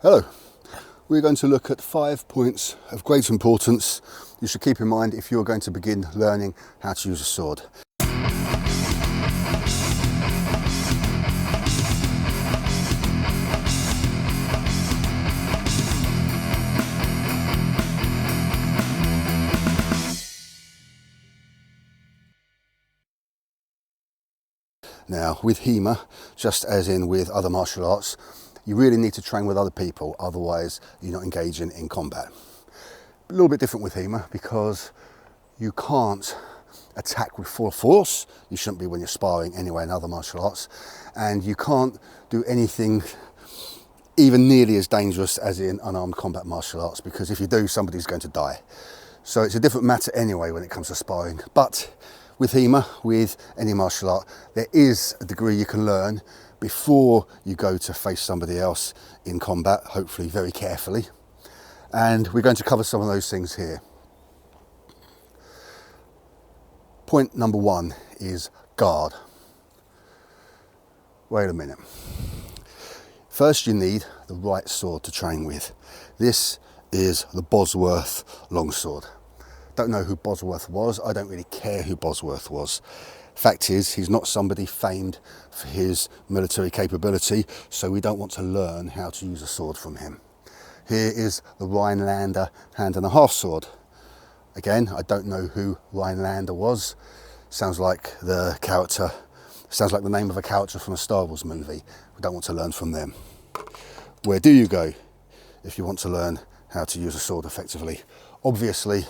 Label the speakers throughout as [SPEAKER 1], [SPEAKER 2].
[SPEAKER 1] Hello, we're going to look at 5 points of great importance you should keep in mind if you're going to begin learning how to use a sword. Now, with HEMA, just as in with other martial arts, you really need to train with other people, otherwise you're not engaging in combat. A little bit different with HEMA because you can't attack with full force. You shouldn't be when you're sparring anyway in other martial arts, and you can't do anything even nearly as dangerous as in unarmed combat martial arts, because if you do, somebody's going to die. So it's a different matter anyway when it comes to sparring. But with HEMA, with any martial art, there is a degree you can learn before you go to face somebody else in combat, hopefully very carefully. And we're going to cover some of those things here. Point number 1 is guard. Wait a minute. First, you need the right sword to train with. This is the Bosworth longsword. Don't know who Bosworth was. I don't really care who Bosworth was. Fact is, he's not somebody famed for his military capability, so we don't want to learn how to use a sword from him. Here is the Rhinelander hand and a half sword. Again, I don't know who Rhinelander was. Sounds like the name of a character from a Star Wars movie. We don't want to learn from them. Where do you go if you want to learn how to use a sword effectively? Obviously,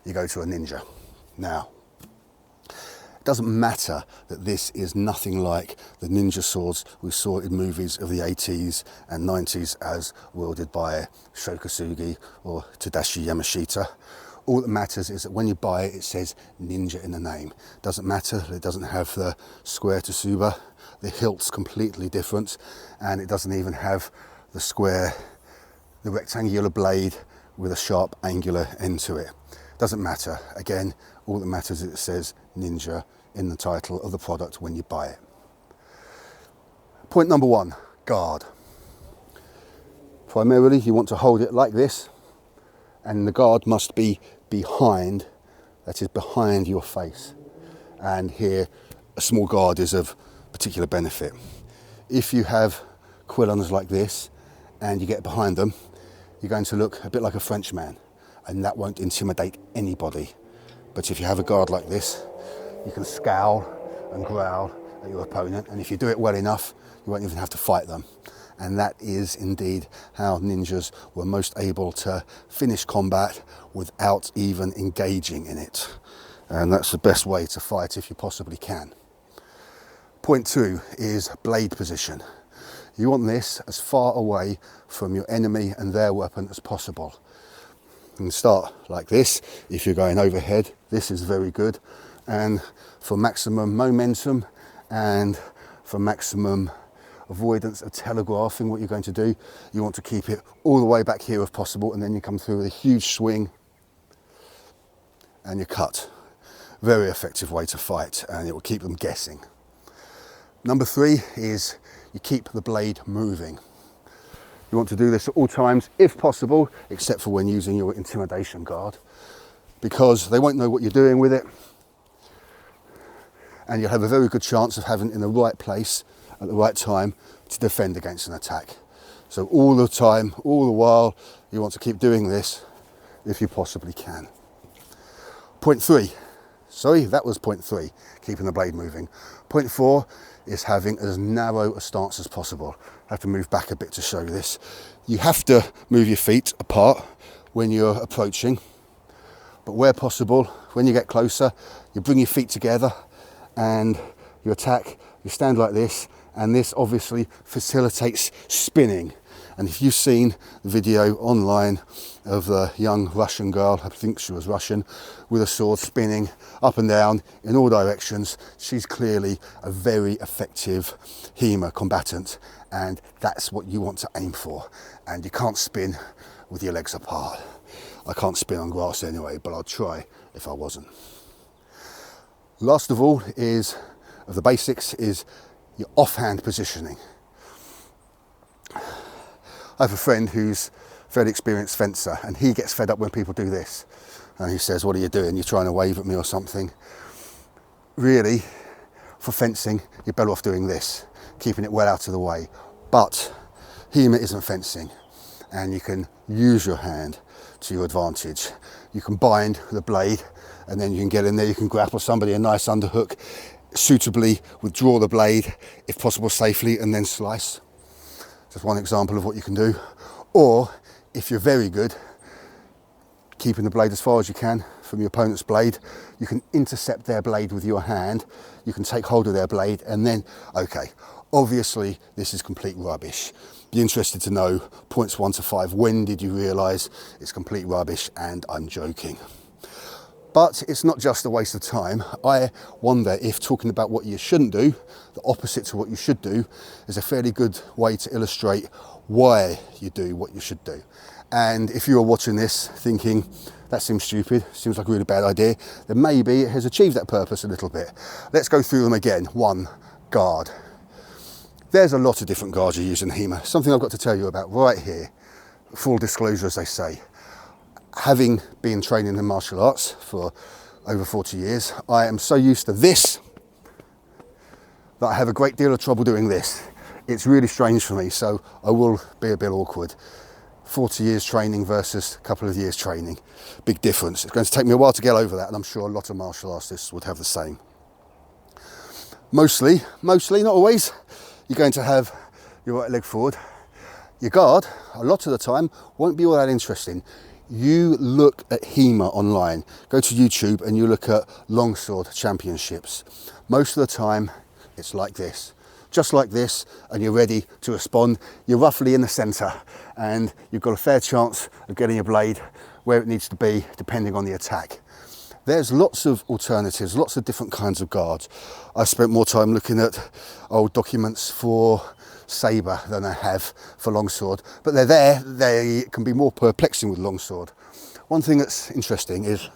[SPEAKER 1] you go to a ninja. Now, it doesn't matter that this is nothing like the ninja swords we saw in movies of the 80s and 90s as wielded by Shokasugi or Tadashi Yamashita. All that matters is that when you buy it, it says ninja in the name. Doesn't matter that it doesn't have the square tsuba, the hilt's completely different, and it doesn't even have the rectangular blade with a sharp angular end to it. Doesn't matter. Again, all that matters is it says ninja in the title of the product when you buy it. Point number 1, guard. Primarily, you want to hold it like this, and the guard must be behind, that is behind your face. And here, a small guard is of particular benefit. If you have quillons like this and you get behind them, you're going to look a bit like a Frenchman, and that won't intimidate anybody. But if you have a guard like this, you can scowl and growl at your opponent, and if you do it well enough, you won't even have to fight them. And that is indeed how ninjas were most able to finish combat without even engaging in it. And that's the best way to fight if you possibly can. Point 2 is blade position. You want this as far away from your enemy and their weapon as possible. You can start like this. If you're going overhead, this is very good. And for maximum momentum and for maximum avoidance of telegraphing what you're going to do, you want to keep it all the way back here if possible, and then you come through with a huge swing and you cut. Very effective way to fight, and it will keep them guessing. Number 3 is you keep the blade moving. You want to do this at all times if possible, except for when using your intimidation guard, because they won't know what you're doing with it, and you'll have a very good chance of having it in the right place at the right time to defend against an attack. So all the time, all the while, you want to keep doing this if you possibly can. Point 3, that was point 3, keeping the blade moving. Point 4 is having as narrow a stance as possible. I have to move back a bit to show this. You have to move your feet apart when you're approaching, but where possible, when you get closer, you bring your feet together and you attack. You stand like this, and this obviously facilitates spinning. And if you've seen the video online of the young Russian girl, I think she was Russian, with a sword spinning up and down in all directions, she's clearly a very effective HEMA combatant, and that's what you want to aim for. And you can't spin with your legs apart. I can't spin on grass anyway, but I'd try if I wasn't. Last of all of the basics is your offhand positioning. I have a friend who's a fairly experienced fencer, and he gets fed up when people do this. And he says, what are you doing? You're trying to wave at me or something. Really, for fencing, you're better off doing this, keeping it well out of the way. But HEMA isn't fencing, and you can use your hand to your advantage. You can bind the blade, and then you can get in there, you can grapple somebody a nice underhook, suitably withdraw the blade, if possible safely, and then slice. Just one example of what you can do. Or, if you're very good, keeping the blade as far as you can from your opponent's blade, you can intercept their blade with your hand, you can take hold of their blade, and then, okay, obviously this is complete rubbish. Be interested to know, points 1 to 5, when did you realise it's complete rubbish? And I'm joking. But it's not just a waste of time. I wonder if talking about what you shouldn't do, the opposite to what you should do, is a fairly good way to illustrate why you do what you should do. And if you are watching this thinking, that seems stupid, seems like a really bad idea, then maybe it has achieved that purpose a little bit. Let's go through them again. 1, guard. There's a lot of different guards you use in HEMA. Something I've got to tell you about right here. Full disclosure, as they say. Having been training in martial arts for over 40 years, I am so used to this that I have a great deal of trouble doing this. It's really strange for me, so I will be a bit awkward. 40 years training versus a couple of years training. Big difference. It's going to take me a while to get over that, and I'm sure a lot of martial artists would have the same. Mostly, not always, you're going to have your right leg forward. Your guard, a lot of the time, won't be all that interesting. You look at HEMA online, go to YouTube and you look at longsword championships. Most of the time, it's like this. Just like this, and you're ready to respond. You're roughly in the centre, and you've got a fair chance of getting your blade where it needs to be, depending on the attack. There's lots of alternatives, lots of different kinds of guards. I spent more time looking at old documents for sabre than I have for longsword, but they're there. They can be more perplexing with longsword. One thing that's interesting is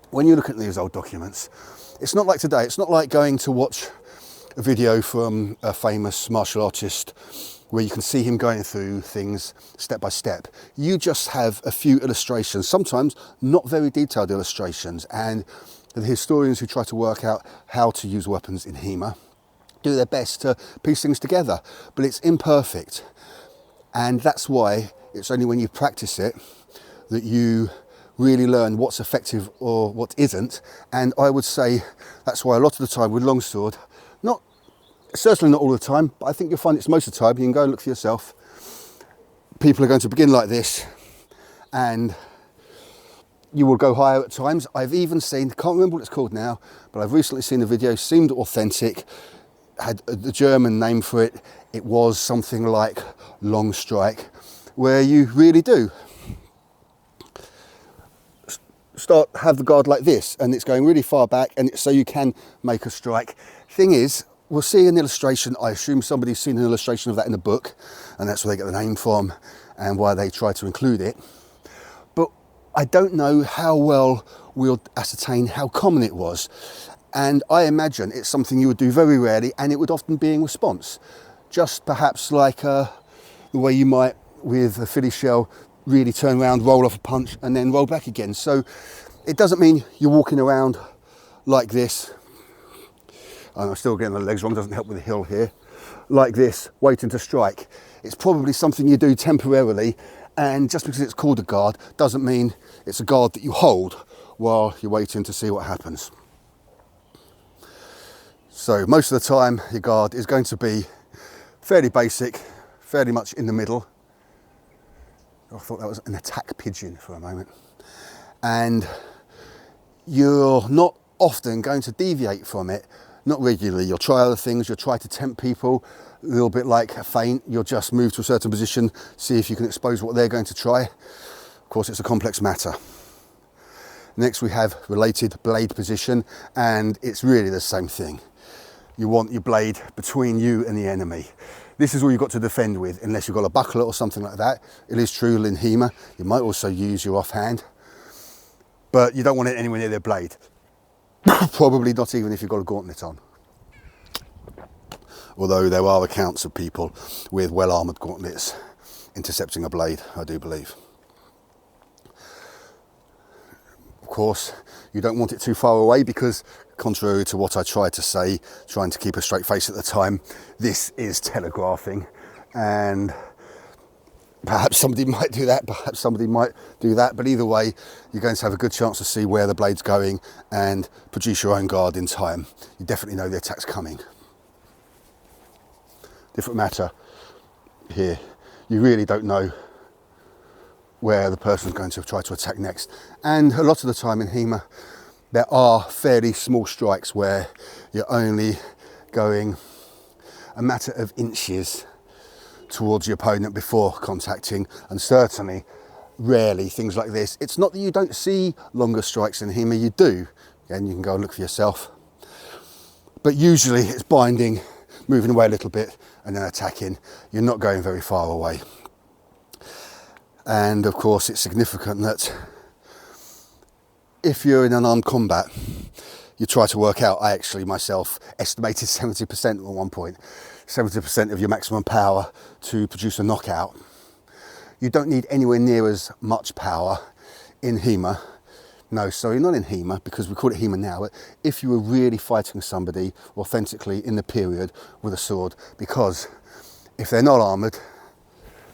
[SPEAKER 1] when you look at these old documents, it's not like today. It's not like going to watch a video from a famous martial artist where you can see him going through things step by step. You just have a few illustrations, sometimes not very detailed illustrations, and the historians who try to work out how to use weapons in HEMA do their best to piece things together, but it's imperfect. And that's why it's only when you practice it that you really learn what's effective or what isn't. And I would say that's why a lot of the time with longsword, certainly not all the time, but I think you'll find it's most of the time. You can go and look for yourself. People are going to begin like this, and you will go higher at times. I've even seen, can't remember what it's called now, but I've recently seen a video, seemed authentic, had the German name for it. It was something like long strike, where you really do have the guard like this, and it's going really far back, and so you can make a strike. Thing is, we'll see an illustration. I assume somebody's seen an illustration of that in the book, and that's where they get the name from and why they try to include it. But I don't know how well we'll ascertain how common it was. And I imagine it's something you would do very rarely, and it would often be in response. Just perhaps like the way you might with a Philly shell, really turn around, roll off a punch, and then roll back again. So it doesn't mean you're walking around like this. I'm still getting the legs wrong, doesn't help with the hill here. Like this, waiting to strike. It's probably something you do temporarily, and just because it's called a guard doesn't mean it's a guard that you hold while you're waiting to see what happens. So most of the time your guard is going to be fairly basic, fairly much in the middle. I thought that was an attack pigeon for a moment. And you're not often going to deviate from it. Not regularly. You'll try other things, you'll try to tempt people, a little bit like a feint. You'll just move to a certain position, see if you can expose what they're going to try. Of course, it's a complex matter. Next, we have related blade position, and it's really the same thing. You want your blade between you and the enemy. This is all you've got to defend with, unless you've got a buckler or something like that. It is true in HEMA. You might also use your offhand, but you don't want it anywhere near their blade. Probably not even if you've got a gauntlet on. Although there are accounts of people with well-armoured gauntlets intercepting a blade, I do believe. Of course, you don't want it too far away because, contrary to what I tried to say, trying to keep a straight face at the time, this is telegraphing, and perhaps somebody might do that, perhaps somebody might do that, but either way, you're going to have a good chance to see where the blade's going and produce your own guard in time. You definitely know the attack's coming. Different matter here. You really don't know where the person's going to try to attack next. And a lot of the time in HEMA, there are fairly small strikes where you're only going a matter of inches towards your opponent before contacting, and certainly rarely things like this. It's not that you don't see longer strikes in HEMA, you do. Again, you can go and look for yourself. But usually it's binding, moving away a little bit and then attacking. You're not going very far away. And of course it's significant that if you're in an armed combat, you try to work out, I actually myself estimated 70% at one point, 70% of your maximum power to produce a knockout. You don't need anywhere near as much power in HEMA. No, sorry, not in HEMA, because we call it HEMA now, but if you were really fighting somebody authentically in the period with a sword, because if they're not armoured,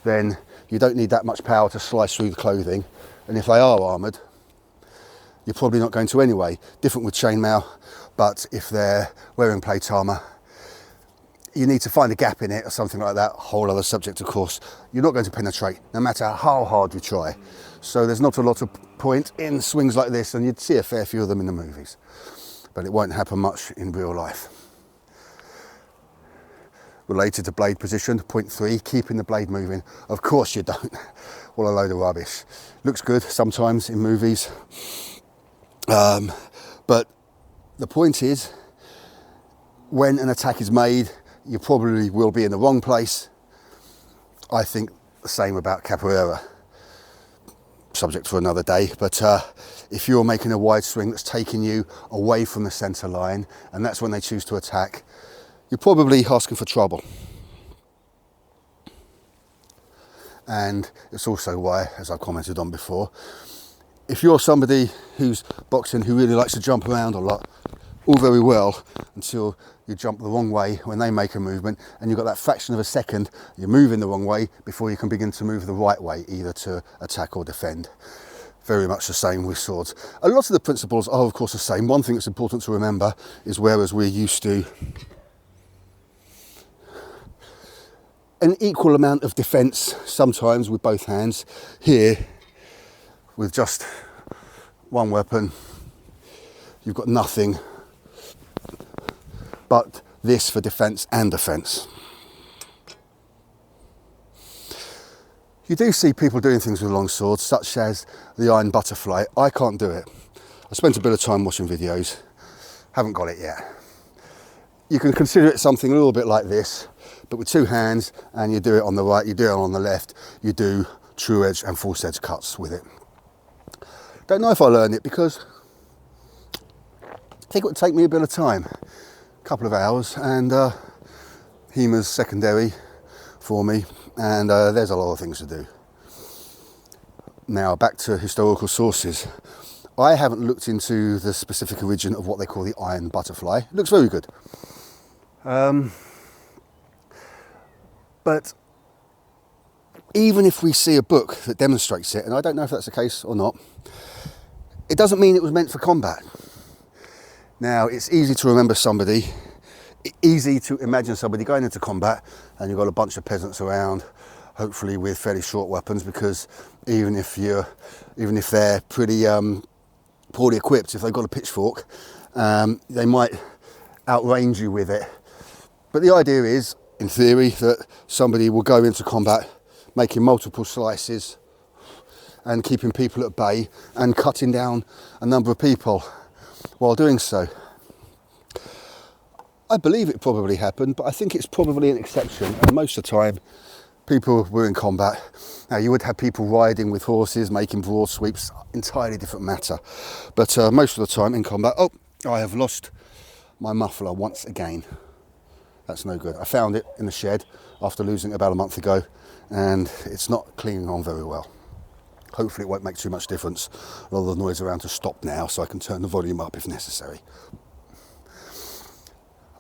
[SPEAKER 1] then you don't need that much power to slice through the clothing, and if they are armoured, you're probably not going to anyway. Different with chainmail, but if they're wearing plate armour, you need to find a gap in it or something like that. Whole other subject, of course. You're not going to penetrate, no matter how hard you try. So there's not a lot of point in swings like this, and you'd see a fair few of them in the movies. But it won't happen much in real life. Related to blade position, point 3, keeping the blade moving. Of course you don't. What a load of rubbish. Looks good sometimes in movies. But the point is, when an attack is made, you probably will be in the wrong place. I think the same about capoeira. Subject for another day, but if you're making a wide swing that's taking you away from the centre line, and that's when they choose to attack, you're probably asking for trouble. And it's also why, as I've commented on before, if you're somebody who's boxing who really likes to jump around a lot, all very well until you jump the wrong way when they make a movement, and you've got that fraction of a second, you're moving the wrong way before you can begin to move the right way, either to attack or defend. Very much the same with swords. A lot of the principles are of course the same. One thing that's important to remember is, whereas we're used to an equal amount of defence sometimes with both hands, here with just one weapon you've got nothing but this for defence and offence. You do see people doing things with long swords, such as the iron butterfly. I can't do it. I spent a bit of time watching videos, haven't got it yet. You can consider it something a little bit like this, but with two hands, and you do it on the right, you do it on the left, you do true edge and false edge cuts with it. Don't know if I learned it, because I think it would take me a bit of time, a couple of hours, and HEMA's secondary for me, and there's a lot of things to do. Now back to historical sources. I haven't looked into the specific origin of what they call the iron butterfly. It looks very good. But even if we see a book that demonstrates it, and I don't know if that's the case or not, it doesn't mean it was meant for combat. Now, it's easy to remember somebody, easy to imagine somebody going into combat, and you've got a bunch of peasants around, hopefully with fairly short weapons, because even if they're pretty poorly equipped, if they've got a pitchfork, they might outrange you with it. But the idea is, in theory, that somebody will go into combat making multiple slices and keeping people at bay and cutting down a number of people while doing so. I believe it probably happened, but I think it's probably an exception, and most of the time people were in combat. Now, you would have people riding with horses, making broad sweeps, entirely different matter, but most of the time in combat. Oh, I have lost my muffler once again. That's no good. I found it in the shed after losing it about a month ago, and it's not clinging on very well. Hopefully it won't make too much difference. A lot of the noise around to stop now, so I can turn the volume up if necessary.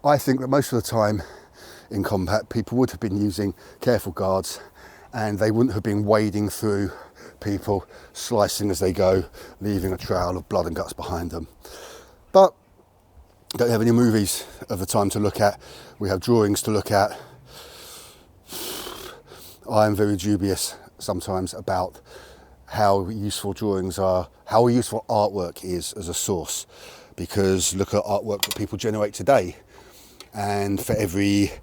[SPEAKER 1] I think that most of the time in combat, people would have been using careful guards, and they wouldn't have been wading through people, slicing as they go, leaving a trail of blood and guts behind them. But don't have any movies of the time to look at. We have drawings to look at. I am very dubious sometimes about how useful drawings are, how useful artwork is as a source, because look at artwork that people generate today, and for every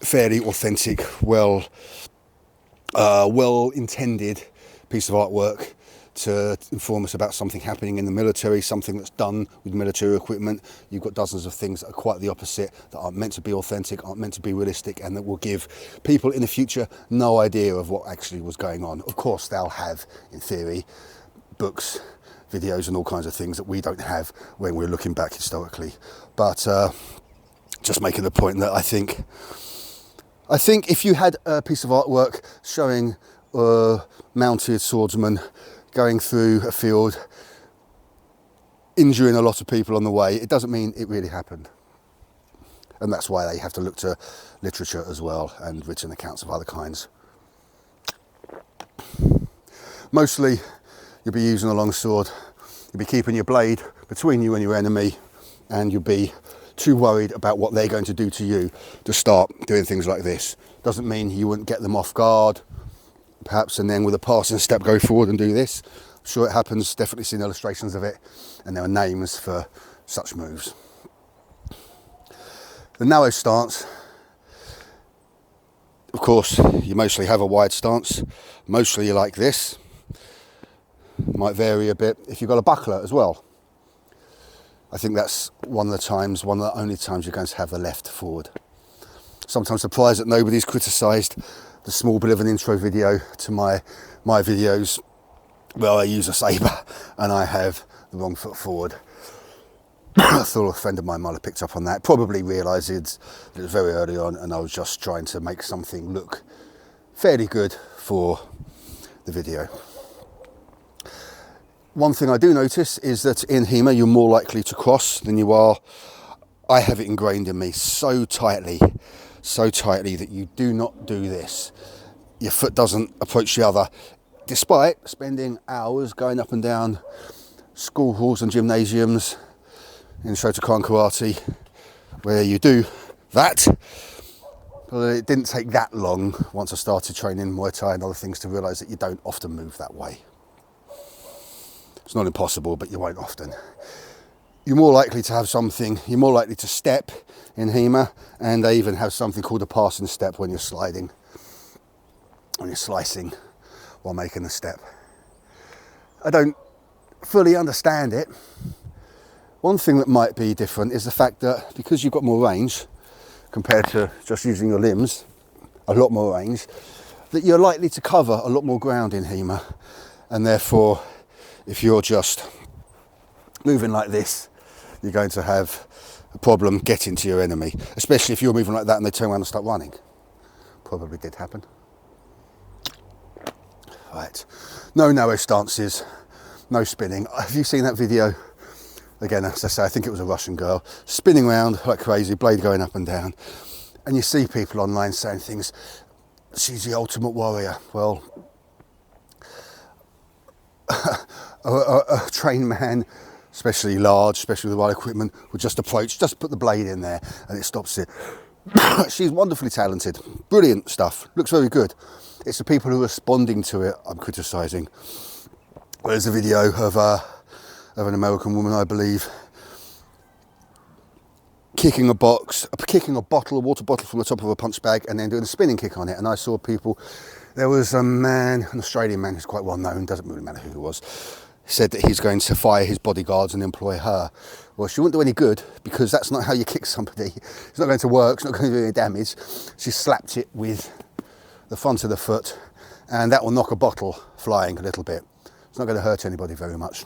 [SPEAKER 1] fairly authentic, well-intended piece of artwork to inform us about something happening in the military, something that's done with military equipment, you've got dozens of things that are quite the opposite, that aren't meant to be authentic, aren't meant to be realistic, and that will give people in the future no idea of what actually was going on. Of course, they'll have, in theory, books, videos and all kinds of things that we don't have when we're looking back historically. But just making the point that I think if you had a piece of artwork showing a mounted swordsman going through a field, injuring a lot of people on the way, it doesn't mean it really happened. And that's why they have to look to literature as well, and written accounts of other kinds. Mostly, you'll be using a long sword, you'll be keeping your blade between you and your enemy, and you'll be too worried about what they're going to do to you to start doing things like this. Doesn't mean you wouldn't get them off guard, perhaps, and then with a passing step go forward and do this. I'm sure it happens, definitely seen illustrations of it, and there are names for such moves. The narrow stance, of course, you mostly have a wide stance, mostly like this. Might vary a bit if you've got a buckler as well. I think that's one of the only times you're going to have the left forward. Sometimes surprised that nobody's criticised the small bit of an intro video to my videos where I use a sabre and I have the wrong foot forward. I thought a friend of mine might have picked up on that, probably realised that it was very early on and I was just trying to make something look fairly good for the video. One thing I do notice is that in HEMA you're more likely to cross than you are. I have it ingrained in me so tightly that you do not do this. Your foot doesn't approach the other, despite spending hours going up and down school halls and gymnasiums in Shotokan karate where you do that. But it didn't take that long once I started training Muay Thai and other things to realise that you don't often move that way. It's not impossible, but you won't often. You're more likely to have something, you're more likely to step in HEMA, and they even have something called a passing step when you're sliding, when you're slicing while making the step. I don't fully understand it. One thing that might be different is the fact that because you've got more range compared to just using your limbs, a lot more range, that you're likely to cover a lot more ground in HEMA, and therefore if you're just moving like this, you're going to have a problem getting to your enemy, especially if you're moving like that and they turn around and start running. Probably did happen. Right, no narrow stances, no spinning. Have you seen that video? Again, as I say, I think it was a Russian girl, spinning around like crazy, blade going up and down. And you see people online saying things, she's the ultimate warrior. Well, a trained man, especially large, especially with the right equipment, would just approach, just put the blade in there and it stops it. She's wonderfully talented, brilliant stuff, looks very good. It's the people who are responding to it I'm criticising. There's a video of an American woman, I believe, kicking a box, kicking a bottle, a water bottle from the top of a punch bag and then doing a spinning kick on it. And I saw people, there was a man, an Australian man who's quite well known, doesn't really matter who he was, said that he's going to fire his bodyguards and employ her. Well, she wouldn't do any good because that's not how you kick somebody. It's not going to work, it's not going to do any damage. She slapped it with the front of the foot and that will knock a bottle flying a little bit. It's not going to hurt anybody very much.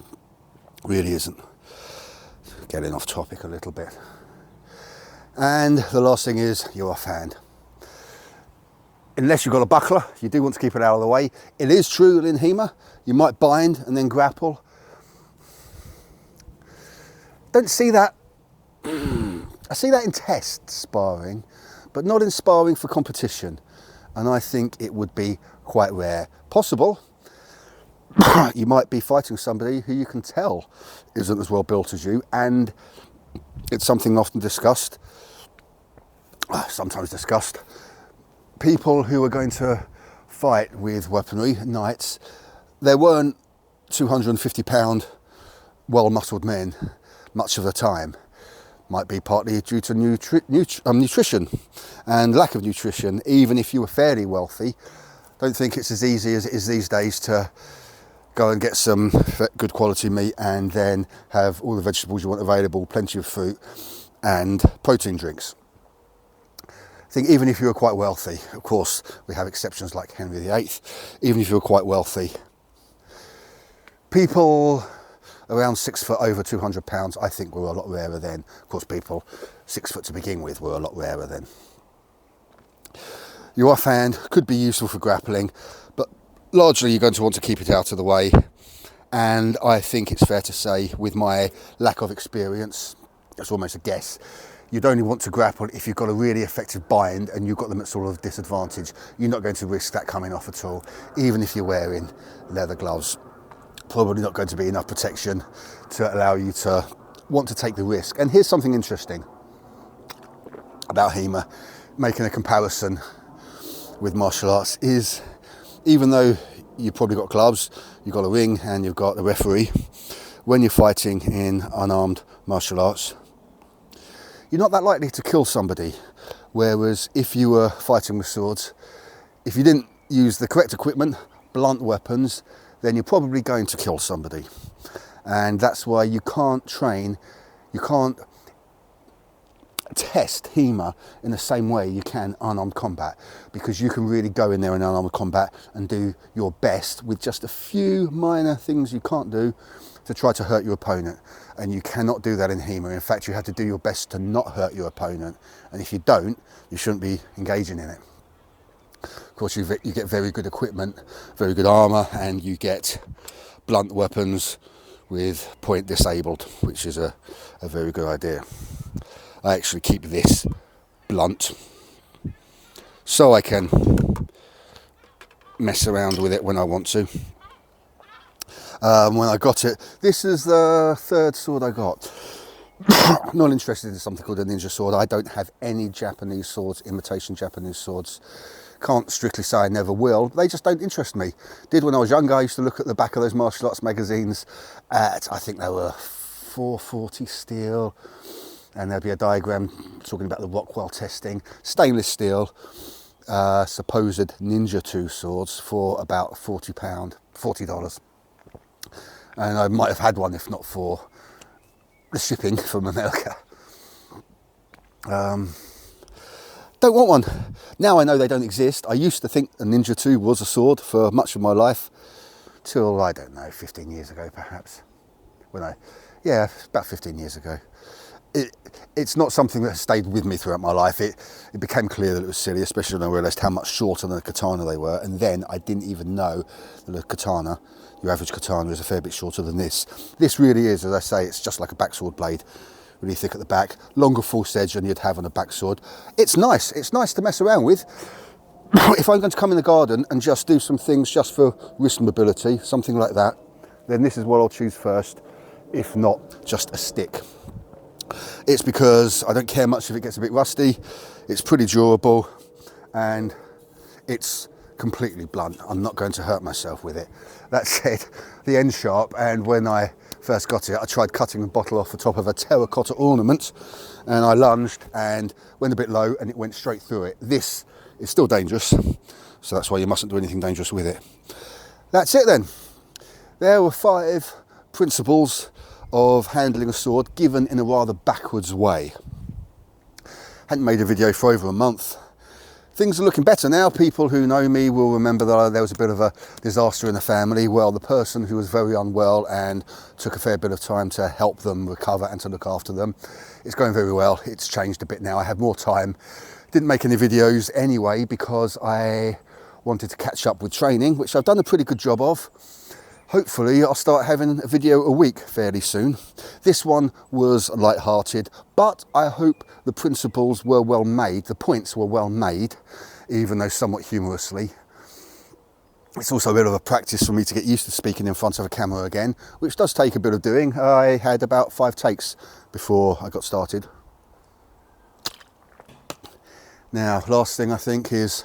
[SPEAKER 1] Really isn't. Getting off topic a little bit. And the last thing is your offhand. Unless you've got a buckler, you do want to keep it out of the way. It is true that in HEMA, you might bind and then grapple. Don't see that. I see that in test sparring, but not in sparring for competition. And I think it would be quite rare. Possible. You might be fighting somebody who you can tell isn't as well built as you, and it's something often discussed, sometimes discussed. People who are going to fight with weaponry, knights, they weren't 250-pound, well-muscled men much of the time. Might be partly due to nutrition and lack of nutrition. Even if you were fairly wealthy, don't think it's as easy as it is these days to go and get some good quality meat and then have all the vegetables you want available, plenty of fruit and protein drinks. I think even if you were quite wealthy, of course we have exceptions like Henry VIII, even if you were quite wealthy, people around 6 foot over 200 pounds I think were a lot rarer then. Of course people 6 foot to begin with were a lot rarer then. Your offhand could be useful for grappling, but largely you're going to want to keep it out of the way. And I think it's fair to say, with my lack of experience, that's almost a guess, you'd only want to grapple if you've got a really effective bind and you've got them at sort of disadvantage. You're not going to risk that coming off at all, even if you're wearing leather gloves. Probably not going to be enough protection to allow you to want to take the risk. And here's something interesting about HEMA, making a comparison with martial arts, is even though you've probably got gloves, you've got a ring and you've got a referee, when you're fighting in unarmed martial arts, you're not that likely to kill somebody. Whereas if you were fighting with swords, if you didn't use the correct equipment, blunt weapons, then you're probably going to kill somebody. And that's why you can't train, you can't test HEMA in the same way you can unarmed combat, because you can really go in there in unarmed combat and do your best with just a few minor things you can't do to try to hurt your opponent. And you cannot do that in HEMA. In fact, you have to do your best to not hurt your opponent. And if you don't, you shouldn't be engaging in it. Of course, you get very good equipment, very good armour, and you get blunt weapons with point disabled, which is a very good idea. I actually keep this blunt so I can mess around with it when I want to. When I got it, this is the third sword I got. I'm not interested in something called a ninja sword. I don't have any Japanese swords, imitation Japanese swords. Can't strictly say I never will. They just don't interest me. Did when I was younger. I used to look at the back of those martial arts magazines at, I think they were 440 steel, and there'd be a diagram talking about the Rockwell testing. Stainless steel, supposed Ninja 2 swords for about $40. And I might have had one if not for the shipping from America. Don't want one. Now I know they don't exist. I used to think a Ninja 2 was a sword for much of my life, till, I don't know, 15 years ago perhaps. Yeah, about 15 years ago. It's not something that stayed with me throughout my life. It became clear that it was silly, especially when I realised how much shorter than a katana they were. And then I didn't even know that a katana, your average katana, is a fair bit shorter than this. This really is, as I say, it's just like a backsword blade. Really thick at the back, longer false edge than you'd have on a backsword. It's nice to mess around with. If I'm going to come in the garden and just do some things just for wrist mobility, something like that, then this is what I'll choose first, if not just a stick. It's because I don't care much if it gets a bit rusty, it's pretty durable, and it's completely blunt. I'm not going to hurt myself with it. That said, the end's sharp, and when I first got it, I tried cutting the bottle off the top of a terracotta ornament, and I lunged and went a bit low and it went straight through it. This is still dangerous, so that's why you mustn't do anything dangerous with it. That's it then. There were 5 principles of handling a sword given in a rather backwards way. Hadn't made a video for over a month. things are looking better now. People who know me will remember that there was a bit of a disaster in the family. Well, the person who was very unwell and took a fair bit of time to help them recover and to look after them, it's going very well. It's changed a bit now. I have more time. Didn't make any videos anyway because I wanted to catch up with training, which I've done a pretty good job of. Hopefully I'll start having a video a week fairly soon. This one was light-hearted, but I hope the principles were well made, the points were well made, even though somewhat humorously. It's also a bit of a practice for me to get used to speaking in front of a camera again, which does take a bit of doing. I had about 5 takes before I got started. Now, last thing I think is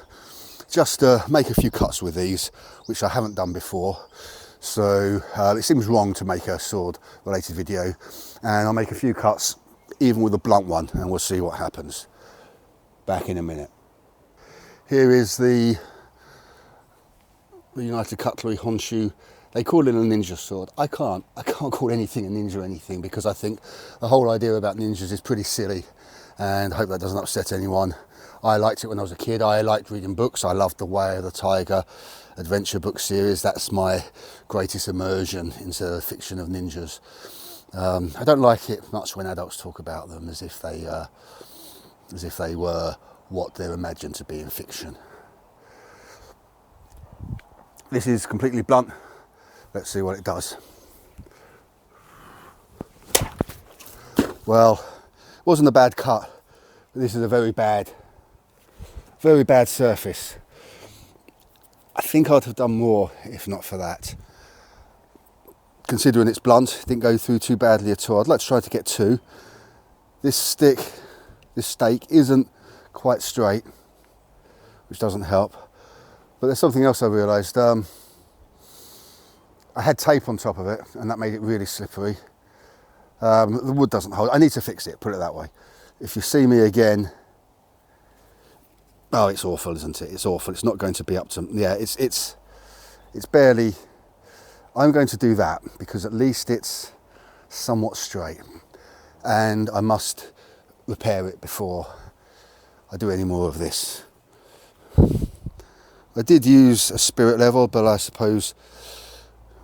[SPEAKER 1] just make a few cuts with these, which I haven't done before. So it seems wrong to make a sword related video, and I'll make a few cuts even with a blunt one and we'll see what happens. Back in a minute. Here is the United Cutlery Honshu. They call it a ninja sword. I can't call anything a ninja anything because I think the whole idea about ninjas is pretty silly, and I hope that doesn't upset anyone. I liked it when I was a kid. I liked reading books. I loved the Way of the Tiger adventure book series. That's my greatest immersion into the fiction of ninjas. I don't like it much when adults talk about them as if they were what they're imagined to be in fiction. This is completely blunt. Let's see what it does. Well, it wasn't a bad cut, but this is a very bad surface. I think I'd have done more if not for that. Considering it's blunt, it didn't go through too badly at all. I'd like to try to get 2. This stake isn't quite straight, which doesn't help. But there's something else I realised. I had tape on top of it and that made it really slippery. The wood doesn't hold. I need to fix it, put it that way. If you see me again, oh, it's awful, isn't it? It's awful. It's not going to be up to, yeah, it's barely. I'm going to do that because at least it's somewhat straight, and I must repair it before I do any more of this. I did use a spirit level, but I suppose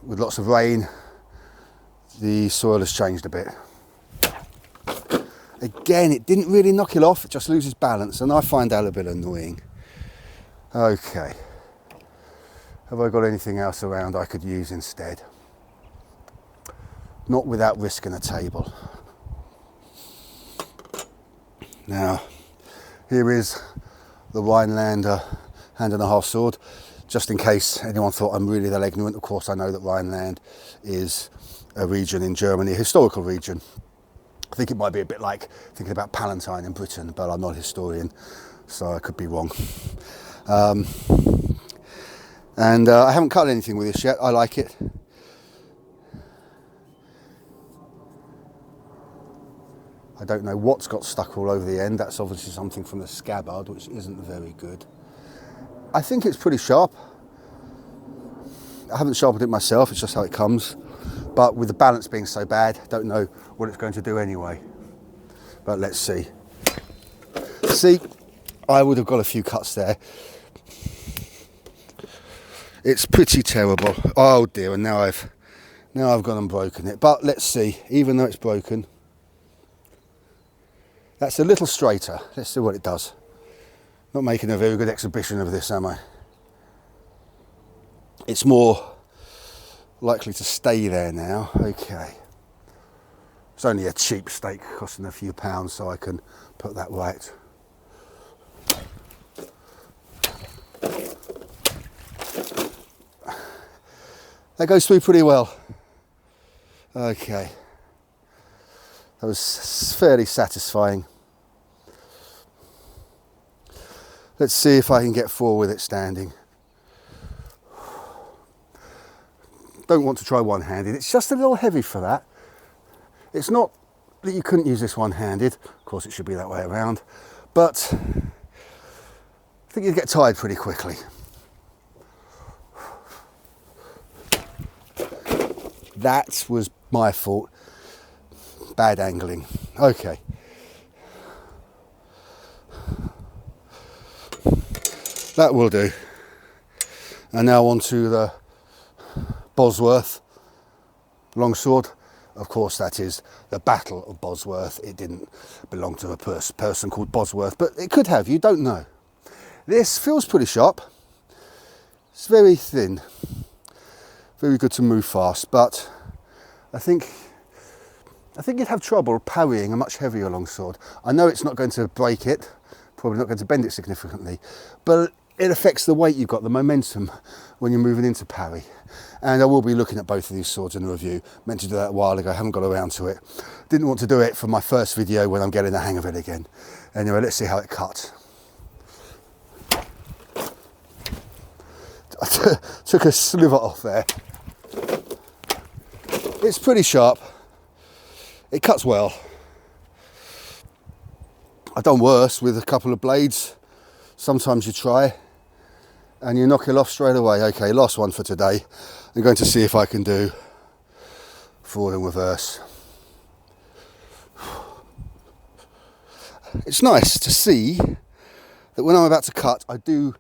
[SPEAKER 1] with lots of rain, the soil has changed a bit. Again, it didn't really knock it off, it just loses balance, and I find that a bit annoying. Okay. Have I got anything else around I could use instead? Not without risking a table. Now, here is the Rhinelander hand-and-a-half sword. Just in case anyone thought I'm really that ignorant, of course I know that Rhineland is a region in Germany, a historical region. I think it might be a bit like thinking about Palatine in Britain, but I'm not a historian, so I could be wrong. I haven't cut anything with this yet. I like it. I don't know what's got stuck all over the end. That's obviously something from the scabbard, which isn't very good. I think it's pretty sharp. I haven't sharpened it myself, it's just how it comes. But with the balance being so bad, I don't know what it's going to do anyway. But let's see. See, I would have got a few cuts there. It's pretty terrible. Oh dear, and now I've gone and broken it. But let's see, even though it's broken, that's a little straighter. Let's see what it does. Not making a very good exhibition of this, am I? It's more likely to stay there now. Okay. It's only a cheap steak costing a few pounds, so I can put that right. That goes through pretty well. Okay. That was fairly satisfying. Let's see if I can get 4 with it standing. Don't want to try one-handed. It's just a little heavy for that. It's not that you couldn't use this one-handed. Of course, it should be that way around. But I think you'd get tired pretty quickly. That was my fault. Bad angling. Okay. That will do. And now on to the Bosworth longsword. Of course, that is the Battle of Bosworth. It didn't belong to a person called Bosworth, but it could have, you don't know. This feels pretty sharp. It's very thin, very good to move fast, but I think you'd have trouble parrying a much heavier longsword. I know it's not going to break it, probably not going to bend it significantly, but it affects the weight you've got, the momentum when you're moving into parry. And I will be looking at both of these swords in the review. Meant to do that a while ago, haven't got around to it. Didn't want to do it for my first video when I'm getting the hang of it again. Anyway, let's see how it cuts. I took a sliver off there. It's pretty sharp. It cuts well. I've done worse with a couple of blades. Sometimes you try and you knock it off straight away. Okay, last one for today. I'm going to see if I can do forward and reverse. It's nice to see that when I'm about to cut, I do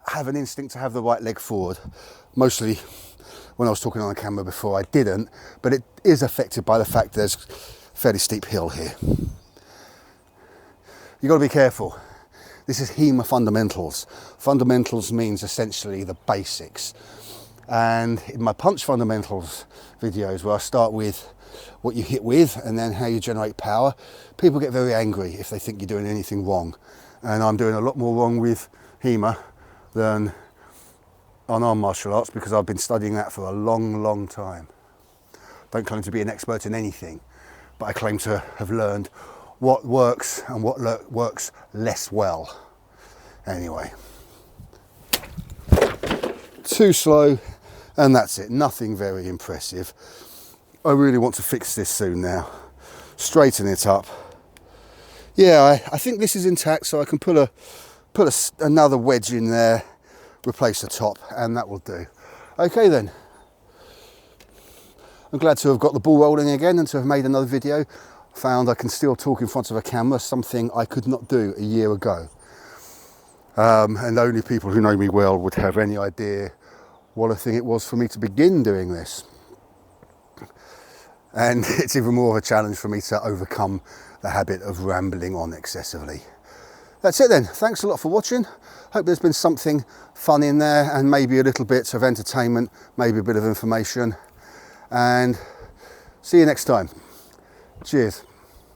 [SPEAKER 1] have an instinct to have the right leg forward. Mostly when I was talking on the camera before, I didn't, but it is affected by the fact there's a fairly steep hill here. You've got to be careful. This is HEMA Fundamentals. Fundamentals means essentially the basics. And in my punch fundamentals videos, where I start with what you hit with and then how you generate power, people get very angry if they think you're doing anything wrong. And I'm doing a lot more wrong with HEMA than on arm martial arts, because I've been studying that for a long, long time. Don't claim to be an expert in anything, but I claim to have learned what works and what works less well. Anyway, too slow, and that's it. Nothing very impressive. I really want to fix this soon now. Straighten it up. Yeah, I think this is intact, so I can put another wedge in there, replace the top, and that will do. Okay then. I'm glad to have got the ball rolling again and to have made another video. Found I can still talk in front of a camera, something I could not do a year ago. And only people who know me well would have any idea what a thing it was for me to begin doing this. And it's even more of a challenge for me to overcome the habit of rambling on excessively. That's it then. Thanks a lot for watching. Hope there's been something fun in there and maybe a little bit of entertainment, maybe a bit of information. And see you next time. Cheers.